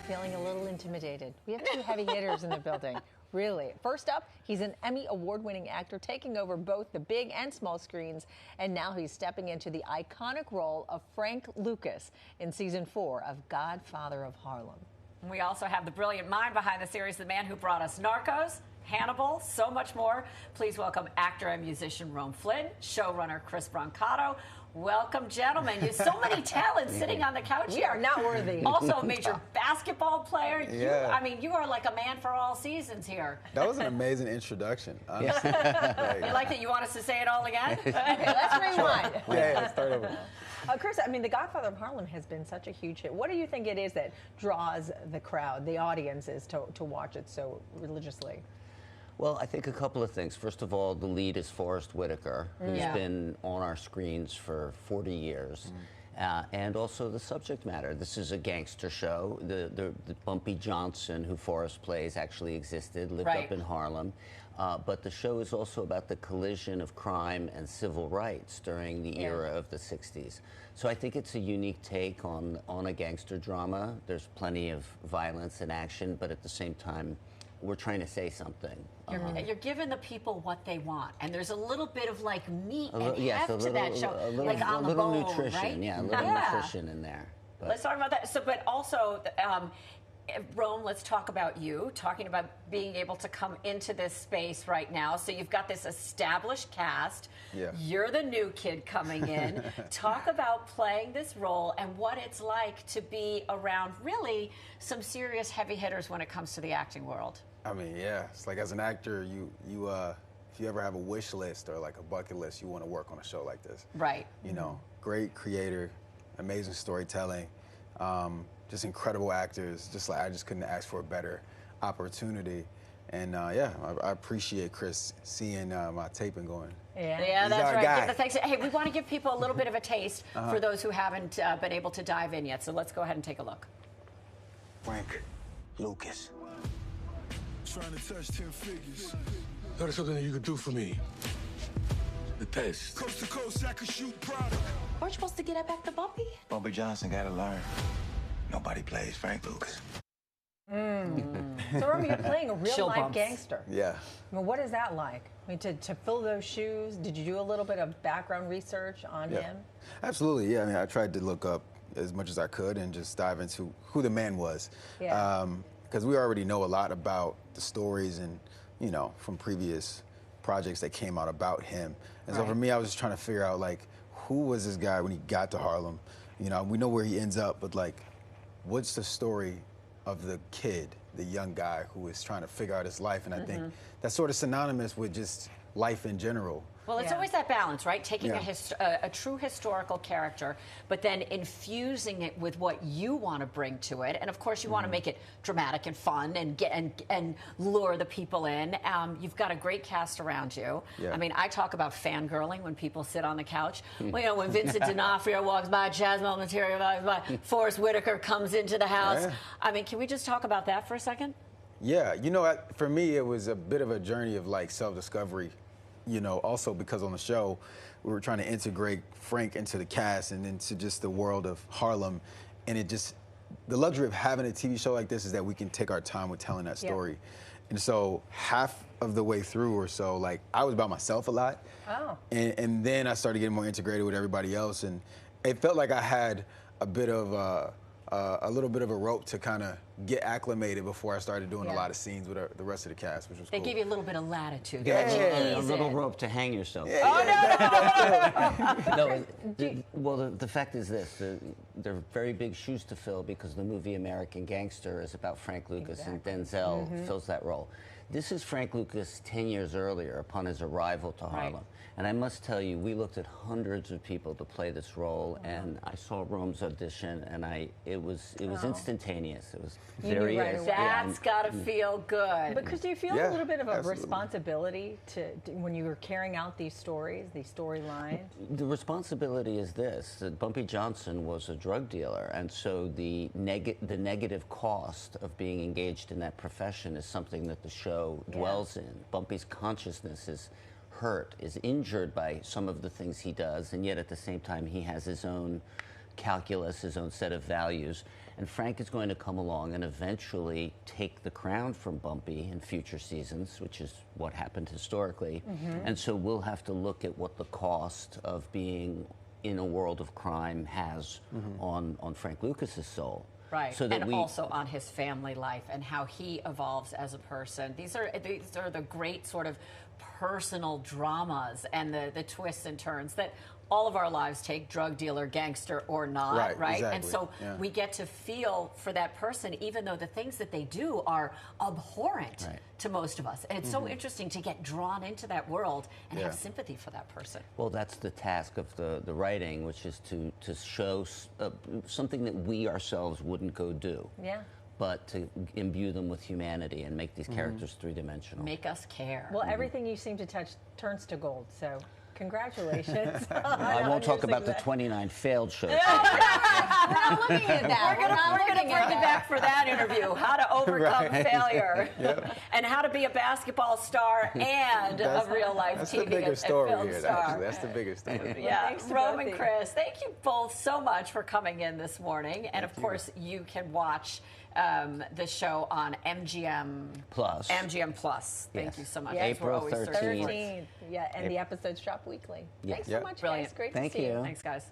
feeling a little intimidated. We have two heavy hitters in the building. Really. First up, he's an Emmy award-winning actor taking over both the big and small screens, and now he's stepping into the iconic role of Frank Lucas in season 4 of Godfather of Harlem. We also have the brilliant mind behind the series, the man who brought us Narcos, Hannibal, so much more. Please welcome actor and musician Rome Flynn, showrunner Chris Brancato. Welcome, gentlemen. You have so many talents sitting on the couch here. We are not worthy. Also a major basketball player. You are like a man for all seasons here. That was an amazing introduction, honestly. You like that? You want us to say it all again? Okay, let's rewind. Let's start over. Chris, I mean, The Godfather of Harlem has been such a huge hit. What do you think it is that draws the crowd, the audiences, to watch it so religiously? Well, I think a couple of things. First of all, the lead is Forrest Whitaker, who's been on our screens for 40 years. And also the subject matter. This is a gangster show. The Bumpy Johnson, who Forrest plays, actually existed, lived up in Harlem. But the show is also about the collision of crime and civil rights during the era of the 60s. So I think it's a unique take on a gangster drama. There's plenty of violence and action, but at the same time, we're trying to say something. You're giving the people what they want, and there's a little bit of like meat and heft to that show, like on the bone, nutrition, right? Yeah, a little nutrition in there. But let's talk about that. So, but also, Rome, let's talk about you, talking about being able to come into this space right now. So you've got this established cast. Yeah. You're the new kid coming in. Talk about playing this role and what it's like to be around really some serious heavy hitters when it comes to the acting world. I mean, yeah, it's like as an actor, if you ever have a wish list or like a bucket list, you want to work on a show like this. Right. You know, great creator, amazing storytelling, just incredible actors. I just couldn't ask for a better opportunity. And I appreciate Chris seeing my taping going. Yeah, that's right. Give the thanks. Hey, we want to give people a little bit of a taste for those who haven't been able to dive in yet. So let's go ahead and take a look. Frank Lucas. Trying to touch 10 figures. That is something that you could do for me. The test. Coast to coast, I could shoot product. Weren't you supposed to get up after Bumpy? Bumpy Johnson gotta learn. Nobody plays Frank Lucas. So, Rome, you're playing a real-life gangster. Yeah. I mean, what is that like? I mean, to fill those shoes, did you do a little bit of background research on him? Absolutely, yeah. I mean, I tried to look up as much as I could and just dive into who the man was. Yeah. Because we already know a lot about the stories and, you know, from previous projects that came out about him. And so for me, I was just trying to figure out, like, who was this guy when he got to Harlem? You know, we know where he ends up, but, like, what's the story of the kid, the young guy who is trying to figure out his life? And I think that's sort of synonymous with just life in general. Well, it's always that balance, right? Taking a true historical character, but then infusing it with what you want to bring to it. And of course, you want to make it dramatic and fun and and lure the people in. You've got a great cast around you. Yeah. I mean, I talk about fangirling when people sit on the couch. Well, you know, when Vincent D'Onofrio walks by, Chazmo Material walks by, Forrest Whitaker comes into the house. Yeah. I mean, can we just talk about that for a second? Yeah, you know, for me, it was a bit of a journey of like self-discovery. You know, also because on the show, we were trying to integrate Frank into the cast and into just the world of Harlem. And the luxury of having a TV show like this is that we can take our time with telling that story. And so half of the way through or so, like, I was by myself a lot. Oh. And then I started getting more integrated with everybody else. And it felt like I had a little bit of a rope to kind of get acclimated before I started doing a lot of scenes with the rest of the cast, which was cool. They give you a little bit of latitude. a little rope to hang yourself. Well, the fact is this: they're very big shoes to fill because the movie American Gangster is about Frank Lucas and Denzel fills that role. This is Frank Lucas 10 years earlier upon his arrival to Harlem. And I must tell you, we looked at hundreds of people to play this role, and I saw Rome's audition, and it was instantaneous. It was very. That's got to feel good. Because do you feel a little bit of a responsibility to when you were carrying out these stories, these storylines? The responsibility is this: that Bumpy Johnson was a drug dealer, and so the negative cost of being engaged in that profession is something that the show dwells in. Bumpy's consciousness is hurt, is injured by some of the things he does, and yet at the same time he has his own calculus, his own set of values. And Frank is going to come along and eventually take the crown from Bumpy in future seasons, which is what happened historically. And so we'll have to look at what the cost of being in a world of crime has on Frank Lucas's soul. Right, so that and also on his family life and how he evolves as a person. These are the great sort of personal dramas and the twists and turns that all of our lives take, drug dealer, gangster, or not, right? Exactly. And so we get to feel for that person, even though the things that they do are abhorrent to most of us. And it's so interesting to get drawn into that world and have sympathy for that person. Well, that's the task of the writing, which is to show something that we ourselves wouldn't go do. Yeah. But to imbue them with humanity and make these characters three-dimensional. Make us care. Well, everything you seem to touch turns to gold, so congratulations. I won't talk about the 29 failed shows. We're not looking at that. We're going to bring you back for that interview. How to overcome failure. And how to be a basketball star and a real-life That's TV the bigger and story film here, star. actually. That's the biggest story. Yeah, Thanks to Rome both and of you. Chris, thank you both so much for coming in this morning. And, of course, you can watch the show on MGM Plus. MGM Plus. Thank you so much. Yes. April We're always searching for it. 13th. Yeah, and the episodes drop weekly. Yes. Thanks so much, Brilliant. guys. Great Thank to see you. Thanks, guys.